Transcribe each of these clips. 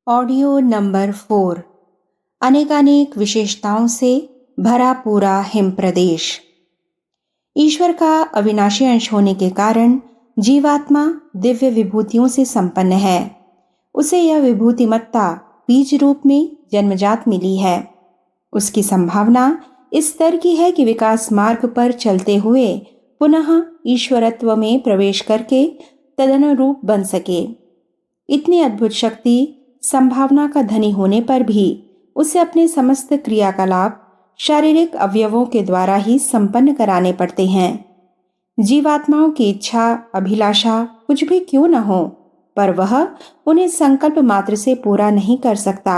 Audio number 4। अनेकानेक विशेषताओं से भरा पूरा हिम प्रदेश। ईश्वर का अविनाशी अंश होने के कारण जीवात्मा दिव्य विभूतियों से संपन्न है। उसे यह विभूतिमत्ता बीज रूप में जन्मजात मिली है। उसकी संभावना इस स्तर की है कि विकास मार्ग पर चलते हुए पुनः ईश्वरत्व में प्रवेश करके तदनुरूप बन सके। इतनी अद्भुत शक्ति संभावना का धनी होने पर भी उसे अपने समस्त क्रियाकलाप शारीरिक अवयवों के द्वारा ही संपन्न कराने पड़ते हैं। जीवात्माओं की इच्छा अभिलाषा कुछ भी क्यों न हो, पर वह उन्हें संकल्प मात्र से पूरा नहीं कर सकता।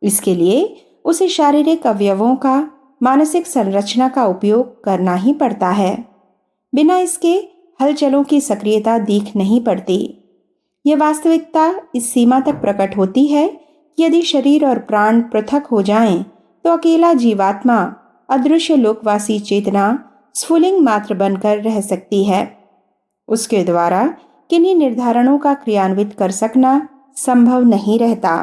इसके लिए उसे शारीरिक अवयवों का मानसिक संरचना का उपयोग करना ही पड़ता है। बिना इसके हलचलों की सक्रियता दिख नहीं पड़ती। यह वास्तविकता इस सीमा तक प्रकट होती है कि यदि शरीर और प्राण पृथक हो जाएं, तो अकेला जीवात्मा अदृश्य लोकवासी चेतना स्फुलिंग मात्र बनकर रह सकती है। उसके द्वारा किन्हीं निर्धारणों का क्रियान्वित कर सकना संभव नहीं रहता।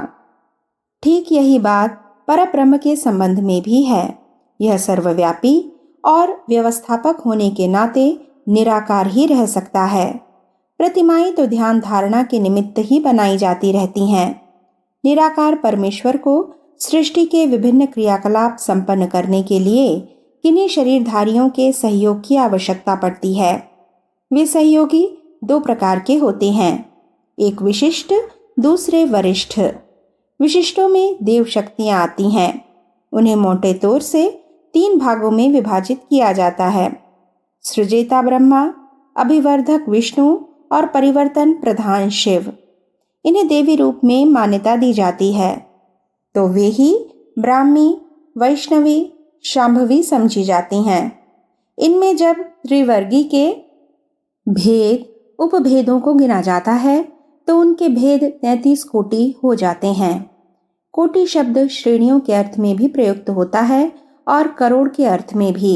ठीक यही बात परब्रह्म के संबंध में भी है। यह सर्वव्यापी और व्यवस्थापक होने के नाते निराकार ही रह सकता है। प्रतिमाएं तो ध्यान धारणा के निमित्त ही बनाई जाती रहती हैं। निराकार परमेश्वर को सृष्टि के विभिन्न क्रियाकलाप संपन्न करने के लिए किन्हीं शरीरधारियों के सहयोग की आवश्यकता पड़ती है। वे सहयोगी दो प्रकार के होते हैं, एक विशिष्ट, दूसरे वरिष्ठ। विशिष्टों में देव शक्तियां आती हैं। उन्हें मोटे तौर से 3 भागों में विभाजित किया जाता है: सृजेता ब्रह्मा, अभिवर्धक विष्णु और परिवर्तन प्रधान शिव। इन्हें देवी रूप में मान्यता दी जाती है, तो वे ही ब्राह्मी, वैष्णवी, शांभवी समझी जाती हैं। इनमें जब त्रिवर्गी के भेद उपभेदों को गिना जाता है तो उनके भेद 33 कोटि हो जाते हैं। कोटि शब्द श्रेणियों के अर्थ में भी प्रयुक्त होता है और करोड़ के अर्थ में भी।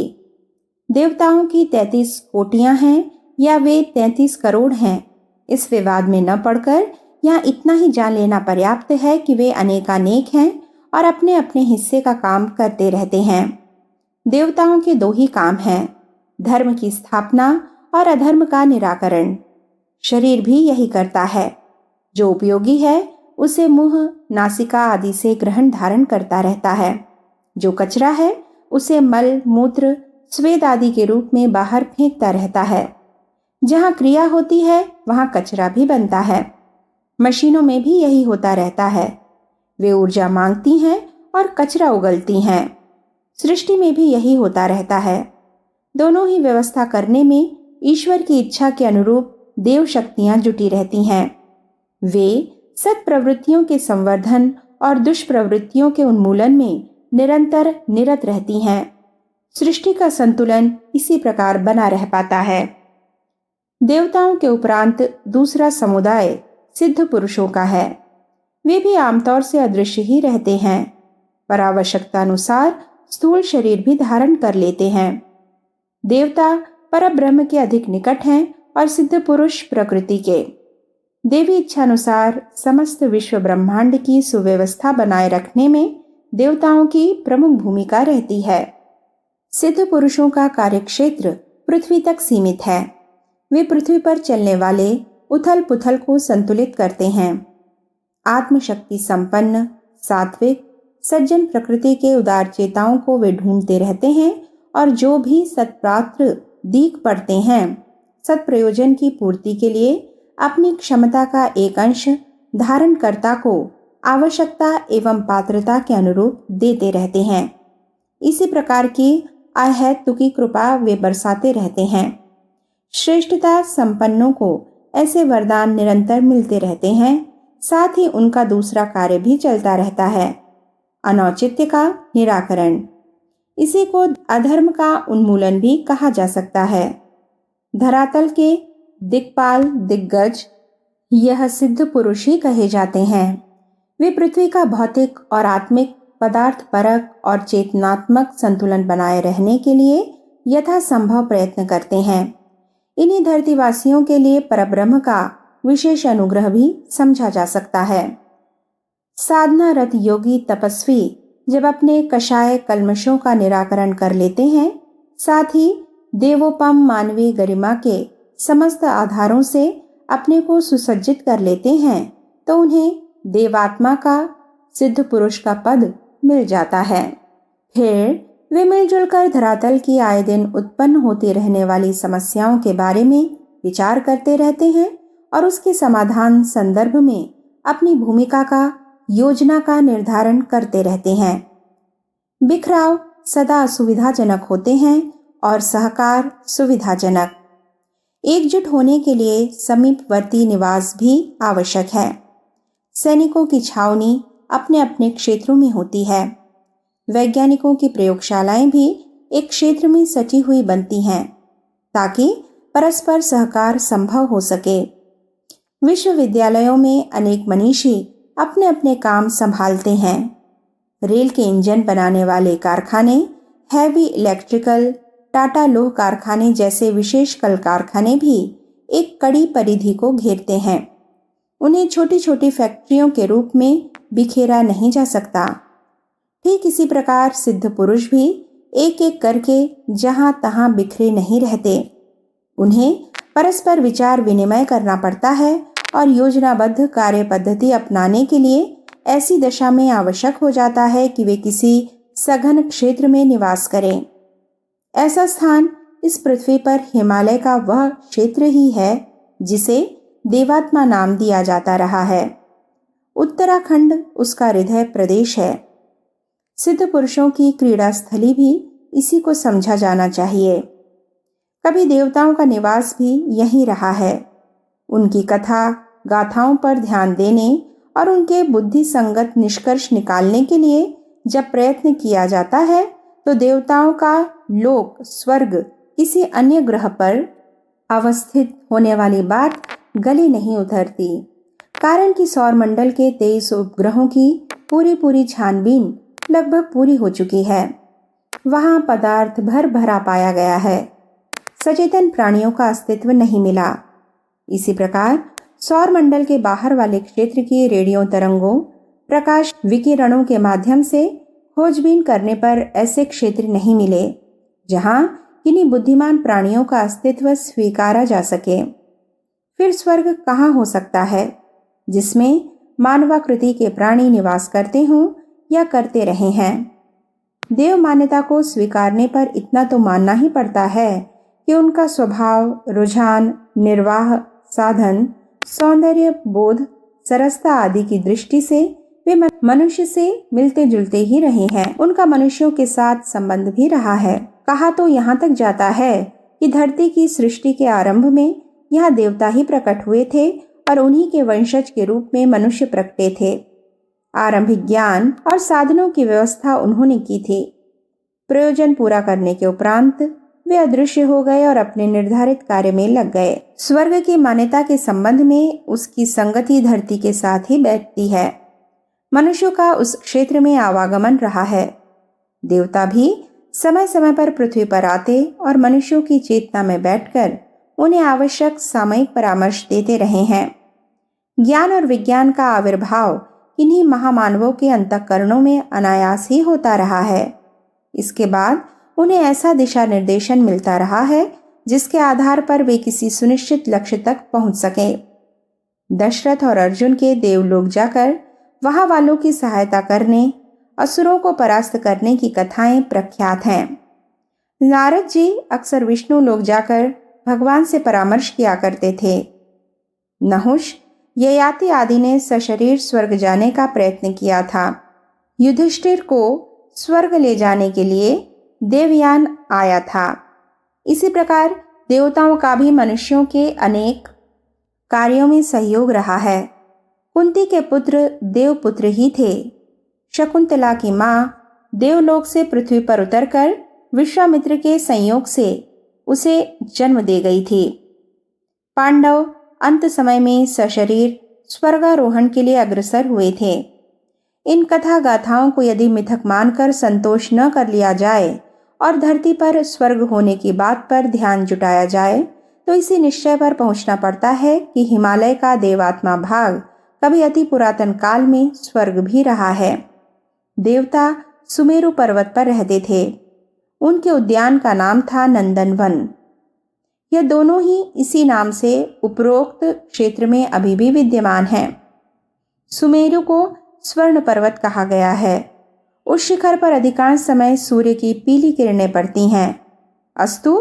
देवताओं की 33 कोटियां हैं या वे 33 करोड़ हैं, इस विवाद में न पड़कर यहाँ इतना ही जान लेना पर्याप्त है कि वे अनेकानेक हैं और अपने अपने हिस्से का काम करते रहते हैं। देवताओं के 2 ही काम हैं, धर्म की स्थापना और अधर्म का निराकरण। शरीर भी यही करता है। जो उपयोगी है उसे मुंह, नासिका आदि से ग्रहण धारण करता रहता है। जो कचरा है उसे मल, मूत्र, स्वेद आदि के रूप में बाहर फेंकता रहता है। जहाँ क्रिया होती है वहाँ कचरा भी बनता है। मशीनों में भी यही होता रहता है। वे ऊर्जा मांगती हैं और कचरा उगलती हैं। सृष्टि में भी यही होता रहता है। दोनों ही व्यवस्था करने में ईश्वर की इच्छा के अनुरूप देव शक्तियां जुटी रहती हैं। वे सत्प्रवृत्तियों के संवर्धन और दुष्प्रवृत्तियों के उन्मूलन में निरंतर निरत रहती हैं। सृष्टि का संतुलन इसी प्रकार बना रह पाता है। देवताओं के उपरांत दूसरा समुदाय सिद्ध पुरुषों का है। वे भी आमतौर से अदृश्य ही रहते हैं, पर आवश्यकतानुसार स्थूल शरीर भी धारण कर लेते हैं। देवता परब्रह्म के अधिक निकट हैं और सिद्ध पुरुष प्रकृति के। देवी इच्छानुसार समस्त विश्व ब्रह्मांड की सुव्यवस्था बनाए रखने में देवताओं की प्रमुख भूमिका रहती है। सिद्ध पुरुषों का कार्यक्षेत्र पृथ्वी तक सीमित है। वे पृथ्वी पर चलने वाले उथल पुथल को संतुलित करते हैं। आत्मशक्ति संपन्न, सात्विक, सज्जन प्रकृति के उदार चेताओं को वे ढूंढते रहते हैं और जो भी सत्पात्र दीख पड़ते हैं, सत्प्रयोजन की पूर्ति के लिए अपनी क्षमता का एक अंश धारणकर्ता को आवश्यकता एवं पात्रता के अनुरूप देते रहते हैं। इसी प्रकार की अहेतुकी कृपा वे बरसाते रहते हैं। श्रेष्ठता संपन्नों को ऐसे वरदान निरंतर मिलते रहते हैं। साथ ही उनका दूसरा कार्य भी चलता रहता है, अनौचित्य का निराकरण। इसी को अधर्म का उन्मूलन भी कहा जा सकता है। धरातल के दिक्पाल दिग्गज यह सिद्ध पुरुष ही कहे जाते हैं। वे पृथ्वी का भौतिक और आत्मिक पदार्थ परक और चेतनात्मक संतुलन बनाए रहने के लिए यथासंभव प्रयत्न करते हैं। इन्हीं धरतीवासियों के लिए परब्रह्म का विशेष अनुग्रह भी समझा जा सकता है। साधनारत योगी तपस्वी जब अपने कषाय कल्मशों का निराकरण कर लेते हैं, साथ ही देवोपम मानवीय गरिमा के समस्त आधारों से अपने को सुसज्जित कर लेते हैं, तो उन्हें देवात्मा का सिद्ध पुरुष का पद मिल जाता है। फिर वे मिलजुल कर धरातल की आए दिन उत्पन्न होती रहने वाली समस्याओं के बारे में विचार करते रहते हैं और उसके समाधान संदर्भ में अपनी भूमिका का, योजना का निर्धारण करते रहते हैं। बिखराव सदा सुविधाजनक होते हैं और सहकार सुविधाजनक। एकजुट होने के लिए समीपवर्ती निवास भी आवश्यक है। सैनिकों की छावनी अपने अपने क्षेत्रों में होती है। वैज्ञानिकों की प्रयोगशालाएं भी एक क्षेत्र में सटी हुई बनती हैं ताकि परस्पर सहकार संभव हो सके। विश्वविद्यालयों में अनेक मनीषी अपने अपने काम संभालते हैं। रेल के इंजन बनाने वाले कारखाने, हैवी इलेक्ट्रिकल, टाटा लोह कारखाने जैसे विशेष कल कारखाने भी एक कड़ी परिधि को घेरते हैं। उन्हें छोटी छोटी फैक्ट्रियों के रूप में बिखेरा नहीं जा सकता। ठीक इसी प्रकार सिद्ध पुरुष भी एक एक करके जहां तहां बिखरे नहीं रहते। उन्हें परस्पर विचार विनिमय करना पड़ता है और योजनाबद्ध कार्य पद्धति अपनाने के लिए ऐसी दशा में आवश्यक हो जाता है कि वे किसी सघन क्षेत्र में निवास करें। ऐसा स्थान इस पृथ्वी पर हिमालय का वह क्षेत्र ही है जिसे देवात्मा नाम दिया जाता रहा है। उत्तराखंड उसका हृदय प्रदेश है। सिद्ध पुरुषों की क्रीड़ा स्थली भी इसी को समझा जाना चाहिए। कभी देवताओं का निवास भी यहीं रहा है। उनकी कथा गाथाओं पर ध्यान देने और उनके बुद्धि संगत निष्कर्ष निकालने के लिए जब प्रयत्न किया जाता है तो देवताओं का लोक स्वर्ग किसी अन्य ग्रह पर अवस्थित होने वाली बात गले नहीं उतरती। कारण कि सौरमंडल के 23 उपग्रहों की पूरी छानबीन लगभग पूरी हो चुकी है। वहां पदार्थ भर भरा पाया गया है। सचेतन प्राणियों का अस्तित्व नहीं मिला। इसी प्रकार सौरमंडल के बाहर वाले क्षेत्र की रेडियो तरंगों, प्रकाश विकिरणों के माध्यम से खोजबीन करने पर ऐसे क्षेत्र नहीं मिले जहां किन्हीं बुद्धिमान प्राणियों का अस्तित्व स्वीकारा जा सके। फिर स्वर्ग कहाँ हो सकता है जिसमें मानवाकृति के प्राणी निवास करते हों या करते रहे हैं। देव मान्यता को स्वीकारने पर इतना तो मानना ही पड़ता है कि उनका स्वभाव, रुझान, निर्वाह साधन, सौंदर्य बोध, सरसता आदि की दृष्टि से वे मनुष्य से मिलते जुलते ही रहे हैं। उनका मनुष्यों के साथ संबंध भी रहा है। कहा तो यहाँ तक जाता है कि धरती की सृष्टि के आरंभ में यहाँ देवता ही प्रकट हुए थे और उन्हीं के वंशज के रूप में मनुष्य प्रकटे थे। आरंभिक ज्ञान और साधनों की व्यवस्था उन्होंने की थी। प्रयोजन पूरा करने के उपरांत वे अदृश्य हो गए और अपने निर्धारित कार्य में लग गए। स्वर्ग की मान्यता के संबंध में उसकी संगति धरती के साथ ही बैठती है। मनुष्यों का उस क्षेत्र में आवागमन रहा है। देवता भी समय समय पर पृथ्वी पर आते और मनुष्यों की चेतना में बैठकर उन्हें आवश्यक सामयिक परामर्श देते रहे हैं। ज्ञान और विज्ञान का आविर्भाव इन्हीं महामानवों के अंतःकरणों में अनायास ही होता रहा है। इसके बाद उन्हें ऐसा दिशा निर्देशन मिलता रहा है जिसके आधार पर वे किसी सुनिश्चित लक्ष्य तक पहुंच सके। दशरथ और अर्जुन के देवलोक जाकर वहां वालों की सहायता करने, असुरों को परास्त करने की कथाएं प्रख्यात हैं। नारद जी अक्सर विष्णु लोक जाकर भगवान से परामर्श किया करते थे। नहुष, ययाति आदि ने सशरीर स्वर्ग जाने का प्रयत्न किया था। युधिष्ठिर को स्वर्ग ले जाने के लिए देवयान आया था। इसी प्रकार देवताओं का भी मनुष्यों के अनेक कार्यों में सहयोग रहा है। कुंती के पुत्र देवपुत्र ही थे। शकुंतला की मां देवलोक से पृथ्वी पर उतरकर विश्वामित्र के संयोग से उसे जन्म दे गई थी। पांडव अंत समय में सशरीर स्वर्गारोहण के लिए अग्रसर हुए थे। इन कथा गाथाओं को यदि मिथक मानकर संतोष न कर लिया जाए और धरती पर स्वर्ग होने की बात पर ध्यान जुटाया जाए तो इसी निश्चय पर पहुंचना पड़ता है कि हिमालय का देवात्मा भाग कभी अति पुरातन काल में स्वर्ग भी रहा है। देवता सुमेरु पर्वत पर रहते थे। उनके उद्यान का नाम था नंदनवन। यह दोनों ही इसी नाम से उपरोक्त क्षेत्र में अभी भी विद्यमान हैं। सुमेरु को स्वर्ण पर्वत कहा गया है। उस शिखर पर अधिकांश समय सूर्य की पीली किरणें पड़ती हैं, अस्तु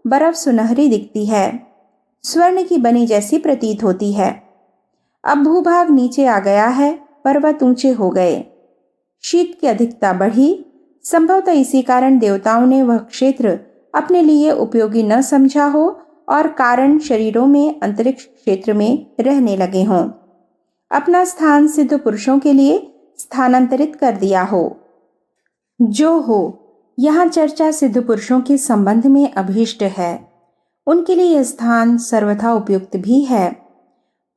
बर्फ सुनहरी दिखती है, स्वर्ण की बनी जैसी प्रतीत होती है। अब भूभाग नीचे आ गया है, पर्वत ऊंचे हो गए, शीत की अधिकता बढ़ी। संभवतः इसी कारण देवताओं ने वह क्षेत्र अपने लिए उपयोगी न समझा हो और कारण शरीरों में अंतरिक्ष क्षेत्र में रहने लगे हों, अपना स्थान सिद्ध पुरुषों के लिए स्थानांतरित कर दिया हो। जो हो, यहाँ चर्चा सिद्ध पुरुषों के संबंध में अभीष्ट है। उनके लिए यह स्थान सर्वथा उपयुक्त भी है।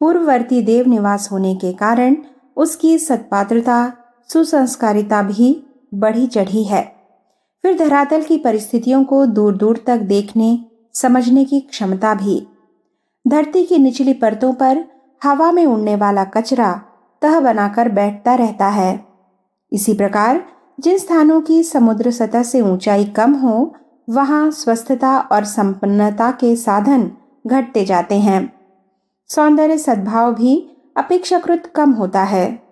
पूर्ववर्ती देव निवास होने के कारण उसकी सत्पात्रता, सुसंस्कारिता भी बढ़ी चढ़ी है। फिर धरातल की परिस्थितियों को दूर दूर तक देखने समझने की क्षमता भी। धरती की निचली परतों पर हवा में उड़ने वाला कचरा तह बनाकर बैठता रहता है। इसी प्रकार जिन स्थानों की समुद्र सतह से ऊंचाई कम हो, वहां स्वस्थता और संपन्नता के साधन घटते जाते हैं। सौंदर्य सद्भाव भी अपेक्षाकृत कम होता है।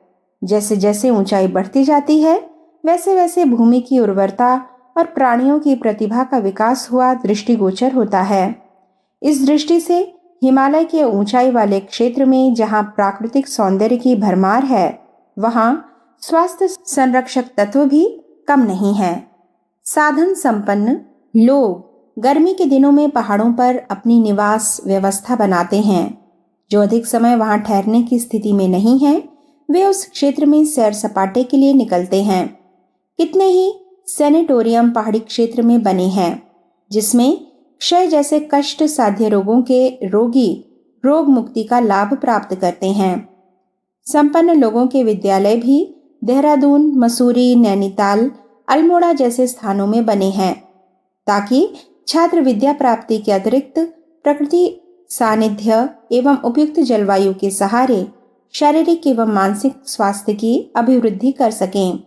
जैसे जैसे ऊंचाई बढ़ती जाती है, वैसे वैसे भूमि की उर्वरता और प्राणियों की प्रतिभा का विकास हुआ दृष्टिगोचर होता है। इस दृष्टि से हिमालय के ऊंचाई वाले क्षेत्र में जहां प्राकृतिक सौंदर्य की भरमार है, वहां स्वास्थ्य संरक्षक तत्व भी कम नहीं है। साधन संपन्न लोग गर्मी के दिनों में पहाड़ों पर अपनी निवास व्यवस्था बनाते हैं। जो अधिक समय वहां ठहरने की स्थिति में नहीं है, वे उस क्षेत्र में सैर सपाटे के लिए निकलते हैं। कितने ही सैनिटोरियम पहाड़ी क्षेत्र में बने हैं, जिसमें क्षय जैसे कष्ट साध्य रोगों के रोगी रोग मुक्ति का लाभ प्राप्त करते हैं। संपन्न लोगों के विद्यालय भी देहरादून, मसूरी, नैनीताल, अल्मोड़ा जैसे स्थानों में बने हैं, ताकि छात्र विद्या प्राप्ति के अतिरिक्त प्रकृति सानिध्य एवं उपयुक्त जलवायु के सहारे शारीरिक एवं मानसिक स्वास्थ्य की अभिवृद्धि कर सकें।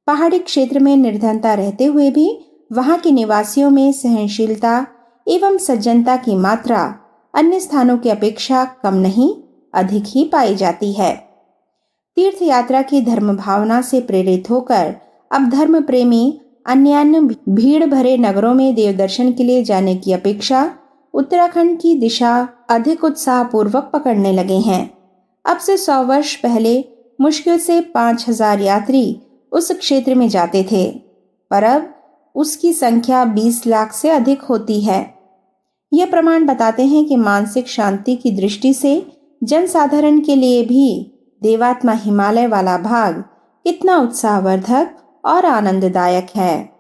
पहाड़ी क्षेत्र में निर्धनता रहते हुए भी वहां के निवासियों में सहनशीलता एवं सज्जनता की मात्रा अन्य स्थानों की अपेक्षा कम नहीं, अधिक ही पाई जाती है। तीर्थ यात्रा की धर्म भावना से प्रेरित होकर अब धर्म प्रेमी अन्य भीड़ भरे नगरों में देव दर्शन के लिए जाने की अपेक्षा उत्तराखंड की दिशा अधिक उत्साहपूर्वक पकड़ने लगे हैं। अब से 100 वर्ष पहले मुश्किल से 5000 यात्री उस क्षेत्र में जाते थे, पर अब उसकी संख्या 20 लाख से अधिक होती है। यह प्रमाण बताते हैं कि मानसिक शांति की दृष्टि से जनसाधारण के लिए भी देवात्मा हिमालय वाला भाग कितना उत्साहवर्धक और आनंददायक है।